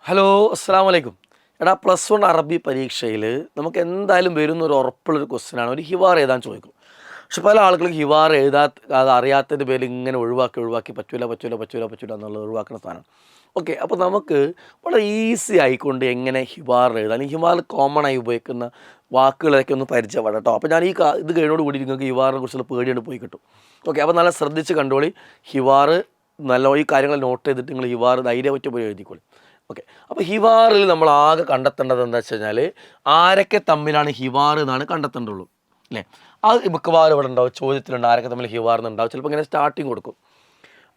Hello, അസ്സാം വലൈക്കും. എടാ, +1 അറബി പരീക്ഷയിൽ നമുക്ക് എന്തായാലും വരുന്നൊരു ഉറപ്പുള്ളൊരു ക്വസ്റ്റ്യനാണ്. ഒരു ഹിവാർ എഴുതാൻ ചോദിക്കും. പക്ഷെ പല ആളുകളും ഹിവാർ അത് അറിയാത്തതിൻ്റെ പേരിൽ ഇങ്ങനെ ഒഴിവാക്കി പറ്റൂല എന്നുള്ളത് ഒഴിവാക്കുന്ന സാധനം. ഓക്കെ, അപ്പോൾ നമുക്ക് വളരെ ഈസി ആയിക്കൊണ്ട് എങ്ങനെ ഹിവാർ എഴുതാം, അല്ലെങ്കിൽ ഹിവാർ കോമൺ ആയി ഉപയോഗിക്കുന്ന വാക്കുകളൊക്കെ ഒന്ന് പരിചയപ്പെടാം കേട്ടോ. അപ്പോൾ ഞാൻ ഇത് കഴിഞ്ഞോട് കൂടി നിങ്ങൾക്ക് ഹിവാറിനെ കുറിച്ചുള്ള പേടിയോട് പോയി കിട്ടും. ഓക്കെ, അപ്പോൾ നല്ല ശ്രദ്ധിച്ച് കണ്ടോളി. ഹിവാർ നല്ല ഈ കാര്യങ്ങൾ നോട്ട് ചെയ്തിട്ട് നിങ്ങൾ ഹിവാർ ധൈര്യമായിട്ട് പോയി എഴുതിക്കോളി. ഓക്കെ, അപ്പോൾ ഹിവാറിൽ നമ്മൾ ആകെ കണ്ടെത്തേണ്ടത് എന്താ വെച്ച് കഴിഞ്ഞാൽ ആരൊക്കെ തമ്മിലാണ് ഹിവാർ എന്നാണ് കണ്ടെത്തേണ്ടുള്ളൂ അല്ലേ. അത് മിക്കവാറും ഇവിടെ ഉണ്ടാവും, ചോദ്യത്തിലുണ്ട് ആരൊക്കെ തമ്മിൽ ഹിവാർ എന്നുണ്ടാവും. ചിലപ്പോൾ ഇങ്ങനെ സ്റ്റാർട്ടിങ് കൊടുക്കും.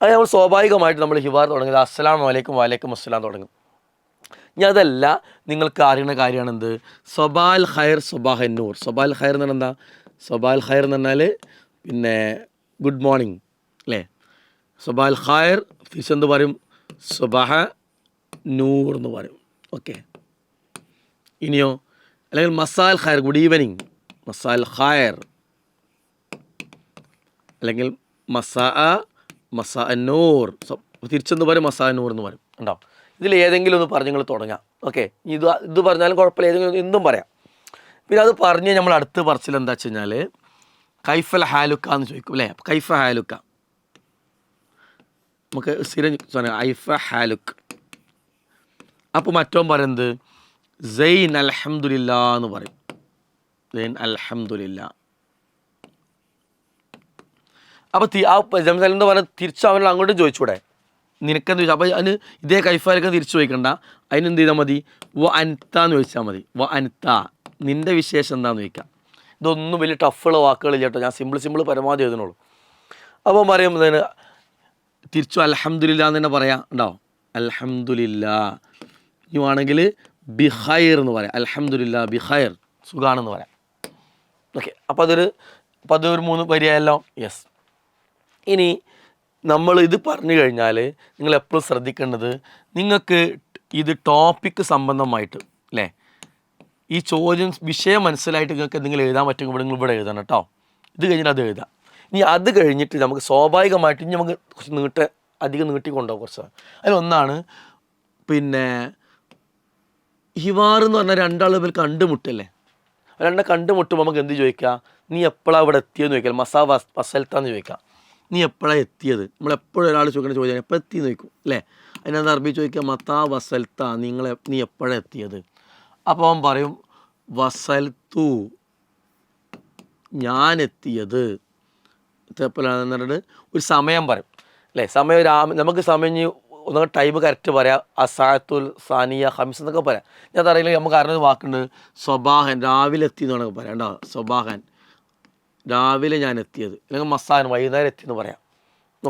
അത് നമ്മൾ സ്വാഭാവികമായിട്ട് നമ്മൾ ഹിവാർ തുടങ്ങിയത് അസ്സലാമു അലൈക്കും വലൈക്കും അസ്സലാം തുടങ്ങും. ഇനി അതല്ല, നിങ്ങൾക്ക് അറിയുന്ന കാര്യമാണ് എന്ത്, സൊബാൽ ഖൈർ സുബാഹൻ നൂർ. സൊബാൽ ഖൈർ എന്ന് പറഞ്ഞാൽ എന്താ? സൊബാൽ ഖൈർ എന്ന് പറഞ്ഞാൽ പിന്നെ ഗുഡ് മോർണിംഗ് അല്ലേ. സൊബാൽ ഖൈർ തിരിച്ചെന്ത് പറയും? സുബാഹ നൂർ എന്ന് പറയും. ഓക്കെ, ഇനിയോ അല്ലെങ്കിൽ മസാൽ ഖൈർ ഗുഡ് ഈവനിങ്, മസാൽ ഖൈർ. അല്ലെങ്കിൽ മസാ നൂർ, തിരിച്ചെന്ന് പറയും മസാ നൂർ എന്ന് പറയും. ഉണ്ടാവും. ഇതിൽ ഏതെങ്കിലും ഒന്ന് പറഞ്ഞ് നിങ്ങൾ തുടങ്ങാം. ഓക്കെ, ഇത് പറഞ്ഞാലും കുഴപ്പമില്ല, ഏതെങ്കിലും എന്തും പറയാം. പിന്നെ അത് പറഞ്ഞ് നമ്മൾ അടുത്ത് പറച്ചിൽ എന്താ വെച്ച് കഴിഞ്ഞാൽ കൈഫൽ ഹാലുക്ക എന്ന് ചോദിക്കും അല്ലേ. കൈഫ ഹാലുക്ക നമുക്ക് സ്ഥിരം ഐഫ ഹാലുക്ക്. അപ്പോൾ മറ്റോൻ പറയുന്നത് സൈൻ അൽഹംദുലില്ലാ എന്ന് പറയും. സൈൻ അൽഹംദുലില്ലാ. അപ്പോൾ എന്താ പറയുക, തിരിച്ച് അവനോട് അങ്ങോട്ടും ചോദിച്ചൂടെ നിനക്കെന്ന് ചോദിച്ചാൽ. അപ്പോൾ അതിന് ഇതേ കൈഫാലൊക്കെ തിരിച്ചു ചോദിക്കണ്ട. അതിനെന്ത് ചെയ്താൽ മതി? വ അൻത്ത എന്ന് ചോദിച്ചാൽ മതി. വ അൻത്ത, നിൻ്റെ വിശേഷം എന്താണെന്ന് ചോദിക്കാം. ഇതൊന്നും വലിയ ടഫുള്ള വാക്കുകളില്ല കേട്ടോ, ഞാൻ സിമ്പിൾ പരമാവധി എഴുതണുള്ളൂ. അപ്പോൾ പറയുമ്പോൾ തിരിച്ചു അൽഹംദുലില്ലാ എന്ന് തന്നെ പറയാം. ഉണ്ടാവും അൽഹംദുലില്ലാ. ഇനി വേണമെങ്കിൽ ബിഖൈർ എന്ന് പറയാം. അൽഹംദുലില്ലാ ബിഖൈർ, സുഖാണെന്ന് പറയാം. ഓക്കെ, അപ്പോൾ അതൊരു 3 വരിയായല്ലോ. യെസ്. ഇനി നമ്മൾ ഇത് പറഞ്ഞു കഴിഞ്ഞാൽ നിങ്ങൾ എപ്പോഴും ശ്രദ്ധിക്കേണ്ടത്, നിങ്ങൾക്ക് ഇത് ടോപ്പിക്ക് സംബന്ധമായിട്ട് അല്ലേ, ഈ ചോദ്യം വിഷയം മനസ്സിലായിട്ട് നിങ്ങൾക്ക് എന്തെങ്കിലും എഴുതാൻ പറ്റുമെങ്കിൽ നിങ്ങൾ ഇവിടെ എഴുതണം കേട്ടോ. ഇത് കഴിഞ്ഞിട്ട് അത് എഴുതാം. ഇനി അത് കഴിഞ്ഞിട്ട് നമുക്ക് സ്വാഭാവികമായിട്ട് ഇനി നമുക്ക് കുറച്ച് അധികം നീട്ടിക്കൊണ്ടുപോകും കുറച്ച്. അതിലൊന്നാണ് പിന്നെ ഹിവാർ എന്ന് പറഞ്ഞാൽ രണ്ടാൾ തമ്മിൽ കണ്ടുമുട്ടല്ലേ. കണ്ടുമുട്ടുമ്പോൾ നമുക്ക് എന്ത് ചോദിക്കാം? നീ എപ്പോഴാണ് ഇവിടെ എത്തിയെന്ന് ചോദിക്കാം. മസാ വസൽത്താന്ന് ചോദിക്കാം. നീ എപ്പോഴാണ് എത്തിയത്? നമ്മളെപ്പോഴും ഒരാൾ ചോദിക്കുന്ന ചോദ്യം എപ്പോൾ എത്തിയെന്ന് ചോദിക്കും അല്ലേ. അതിനകത്ത് അറബി ചോദിക്കുക മത്താ വസൽത്ത, നീ എപ്പോഴാണ് എത്തിയത്? അപ്പോൾ അവൻ പറയും വസൽത്തു, ഞാൻ എത്തിയത്. എപ്പോഴാണെന്ന് പറഞ്ഞിട്ട് ഒരു സമയം പറയും അല്ലേ. സമയം നമുക്ക് സമയം ഒന്നൊക്കെ ടൈം കറക്റ്റ് പറയാം. അസാത്തുൽ സാനിയ ഹംസ് എന്നൊക്കെ പറയാം. ഞാൻ അറിയില്ല, നമുക്ക് അറിഞ്ഞൊരു വാക്കുണ്ട് സ്വബാഹൻ, രാവിലെ എത്തി എന്നൊക്കെ പറയാം. ഉണ്ടോ? സ്വബാഹൻ, രാവിലെ ഞാൻ എത്തിയത്. അല്ലെങ്കിൽ മസാൻ, വൈകുന്നേരം എത്തിയെന്ന് പറയാം.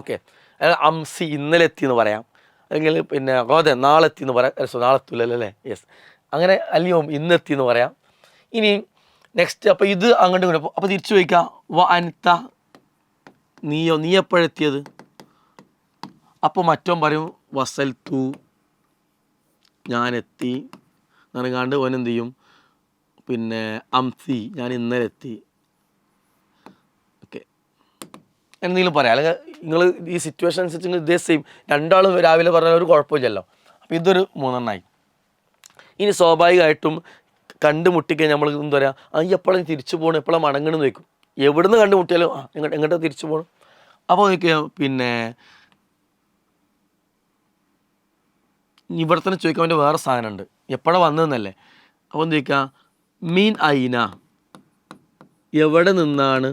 ഓക്കെ, അല്ലെങ്കിൽ അംസി, ഇന്നലെ എത്തിയെന്ന് പറയാം. അല്ലെങ്കിൽ പിന്നെ ഗോദ, നാളെ എത്തിയെന്ന് പറയാം. നാളെ എത്തില്ലല്ലോ അല്ലേ. യെസ്, അങ്ങനെ അല്ലെങ്കിൽ ഇന്നെത്തിയെന്ന് പറയാം. ഇനി നെക്സ്റ്റ്, അപ്പോൾ ഇത് അങ്ങോട്ടും ഇങ്ങോട്ടും. അപ്പോൾ തിരിച്ചു ചോദിക്കാം വ അൻത, നീ എപ്പോഴെത്തിയത്? അപ്പോൾ മറ്റോൻ പറയും വസൽത്തു, ഞാനെത്തി നനകാണ്ട്. ഓൻ എന്ത് ചെയ്യും? പിന്നെ അംസി, ഞാൻ ഇന്നലെ എത്തി. ഓക്കെ, എന്തെങ്കിലും പറയാം. അല്ലെങ്കിൽ നിങ്ങൾ ഈ സിറ്റുവേഷൻ അനുസരിച്ച് നിങ്ങൾ ഇതേ സെയിം രണ്ടാളും രാവിലെ പറഞ്ഞാൽ ഒരു കുഴപ്പമില്ലല്ലോ. അപ്പോൾ ഇതൊരു 3 ഇനി സ്വാഭാവികമായിട്ടും കണ്ടുമുട്ടിക്കഴിഞ്ഞാൽ നമ്മൾ എന്താ പറയുക, എപ്പോഴും തിരിച്ചു പോകണം, എപ്പോഴും മടങ്ങണമെന്ന് വയ്ക്കും. എവിടുന്ന് കണ്ടുമുട്ടിയാലും എങ്ങോട്ടാണ് തിരിച്ചു പോകണം. അപ്പോൾ നോക്കിയാൽ പിന്നെ ഇവിടെ തന്നെ ചോദിക്കാൻ വേണ്ടി വേറെ സാധനമുണ്ട്, എപ്പോഴാണ് വന്നതെന്നല്ലേ. അപ്പോൾ എന്ത് ചോദിക്കുക? മീൻ ഐന, എവിടെ നിന്നാണ്?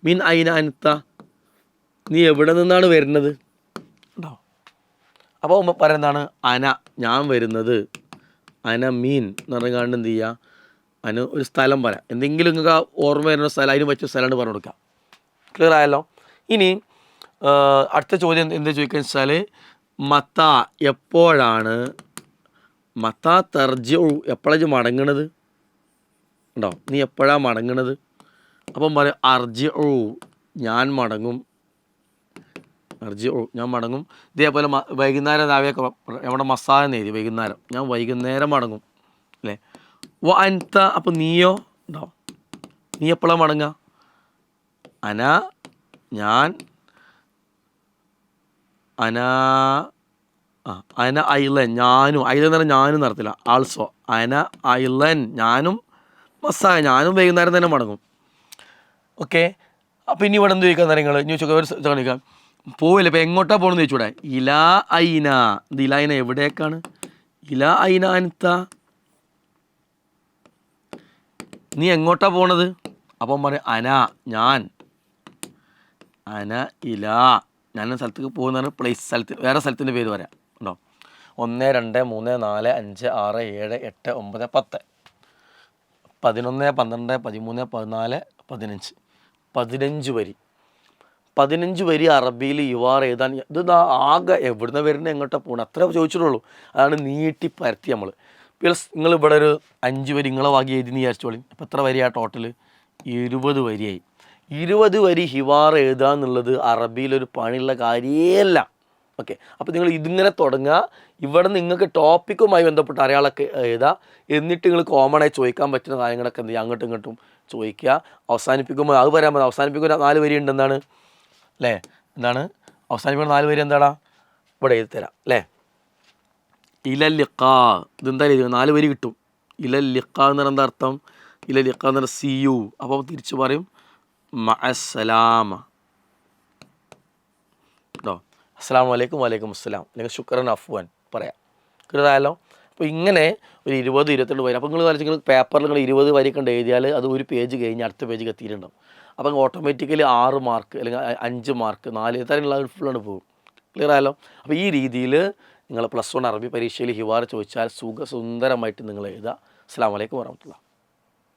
മീൻ ഐന അൻത, നീ എവിടെ നിന്നാണ് വരുന്നത്? ഉണ്ടോ? അപ്പോൾ പറയുന്നതാണ് അന, ഞാൻ വരുന്നത്. അന മീൻ എന്ന് പറഞ്ഞാണ്ട് എന്ത് ചെയ്യുക? അതിന് ഒരു സ്ഥലം പറയാം. എന്തെങ്കിലും നിങ്ങൾക്ക് ഓർമ്മ വരുന്ന സ്ഥലം, അതിന് പറ്റിയ സ്ഥലമാണ് പറഞ്ഞു കൊടുക്കുക. ക്ലിയർ ആയല്ലോ. ഇനി അടുത്ത ചോദ്യം എന്താ ചോദിക്കുക വെച്ചാൽ മത്ത, എപ്പോഴാണ്? മത്ത തർജു, എപ്പോഴാണ് മടങ്ങണത്? ഉണ്ടോ? നീ എപ്പോഴാണ് മടങ്ങണത്? അപ്പം പറയും അർജു, ഞാൻ മടങ്ങും. അർജു, ഞാൻ മടങ്ങും. ഇതേപോലെ വൈകുന്നേരം രാവിലെ നമ്മുടെ മസാല എഴുതി വൈകുന്നേരം, ഞാൻ വൈകുന്നേരം മടങ്ങും അല്ലേ. വ അൻത, അപ്പം നീയോ? ഉണ്ടോ? നീ എപ്പോഴാണ് മടങ്ങുക? അന, ഞാൻ. അനാ ആ അന ഐലൻ ഞാനും, ഐലൻ എന്ന് പറഞ്ഞാൽ ഞാനും നടത്തില്ല, ആൾസോ അന ഐലൻ ഞാനും, മസ്സായ ഞാനും വൈകുന്നേരം തന്നെ മടങ്ങും. ഓക്കെ. അപ്പോൾ ഇനി ഇവിടെ എന്ത് ചോദിക്കാൻ നിങ്ങൾ ഇനി ചോദിക്കാം പോവില്ല, ഇപ്പോൾ എങ്ങോട്ടാണ് പോകണമെന്ന് ചോദിച്ചൂടെ. ഇലാ ഐന, ഇത് ഇലായിന എവിടേക്കാണ്, ഇലാ ഐന അൻത, നീ എങ്ങോട്ടാ പോണത്. അപ്പം പറയും അന ഞാൻ, അന ഇലാ ഞാൻ സ്ഥലത്തേക്ക് പോകുന്നതാണ് പ്ലേസ്, സ്ഥലത്ത് വേറെ സ്ഥലത്തിൻ്റെ പേര് പറയാം ഉണ്ടോ. 1 2 3 4 5 6 7 8 9 10 11 12 13 14 15 15 വരി, 15 വരി അറബിയിൽ യുവാർ എഴുതാൻ. ഇത് ആകെ എവിടുന്ന് വരുന്നത് എങ്ങോട്ടാണ് പോകണം അത്ര ചോദിച്ചിട്ടുള്ളൂ. അതാണ് നീട്ടി പരത്തി നമ്മൾ. പ്ലസ് നിങ്ങളിവിടെ ഒരു 5 വരി നിങ്ങളെ വാങ്ങി എഴുതി വിചാരിച്ചോളി. അപ്പോൾ എത്ര വരിയാണ് ടോട്ടൽ, 20 വരിയായി. 20 വരി ഹിവാർ എഴുതുക എന്നുള്ളത് അറബിയിലൊരു പണിയുള്ള കാര്യമല്ല. ഓക്കെ. അപ്പോൾ നിങ്ങൾ ഇതിങ്ങനെ തുടങ്ങുക, ഇവിടെ നിങ്ങൾക്ക് ടോപ്പിക്കുമായി ബന്ധപ്പെട്ട് അറിയാളൊക്കെ എഴുതുക, എന്നിട്ട് നിങ്ങൾ കോമണായി ചോദിക്കാൻ പറ്റുന്ന കാര്യങ്ങളൊക്കെ എന്ത് ചെയ്യുക അങ്ങോട്ടും ഇങ്ങോട്ടും ചോദിക്കുക. അവസാനിപ്പിക്കുമ്പോൾ അത് പറയാൻ മതി, അവസാനിപ്പിക്കുന്ന 4 വരി ഉണ്ട്, എന്താണ് അല്ലേ, എന്താണ് അവസാനിപ്പിക്കുന്ന 4 വരി എന്താടാ ഇവിടെ എഴുതി തരാം അല്ലേ. ഇലല്ലിക്കാ, ഇതെന്തായാലും എഴുതി 4 വരി കിട്ടും. ഇലല്ലിക്കാ എന്ന് പറഞ്ഞാൽ എന്താ അർത്ഥം, ഇലല്ലിക്കാ എന്ന് പറഞ്ഞാൽ സി യു. അപ്പോൾ തിരിച്ച് പറയും മഅസ്സലാമ കേട്ടോ. അസ്സലാമു അലൈക്കും വലൈക്കും അസ്സലാം, അല്ലെങ്കിൽ ശുക്രൻ അഫ്വാൻ പറയാം. കരുതാമല്ലോ. അപ്പോൾ ഇങ്ങനെ ഒരു 20 22 വരി. അപ്പോൾ നിങ്ങൾ നിങ്ങൾ പേപ്പറിൽ നിങ്ങൾ 20 വരി കണ്ട് എഴുതിയാൽ അത് ഒരു പേജ് കഴിഞ്ഞ് അടുത്ത പേജ് എത്തിയിട്ടുണ്ടാവും. അപ്പോൾ ഓട്ടോമാറ്റിക്കലി 6 മാർക്ക് അല്ലെങ്കിൽ 5 മാർക്ക് 4 തരമുള്ള ഫുള്ളാണ് പോകും. ക്ലിയർ ആയല്ലോ. അപ്പോൾ ഈ രീതിയിൽ നിങ്ങൾ +1 അറബി പരീക്ഷയിൽ ഹിവാർ ചോദിച്ചാൽ സുന്ദരമായിട്ട് നിങ്ങൾ എഴുതുക. അസ്സലാമു അലൈക്കും വറഹ്മത്തുള്ളാഹി.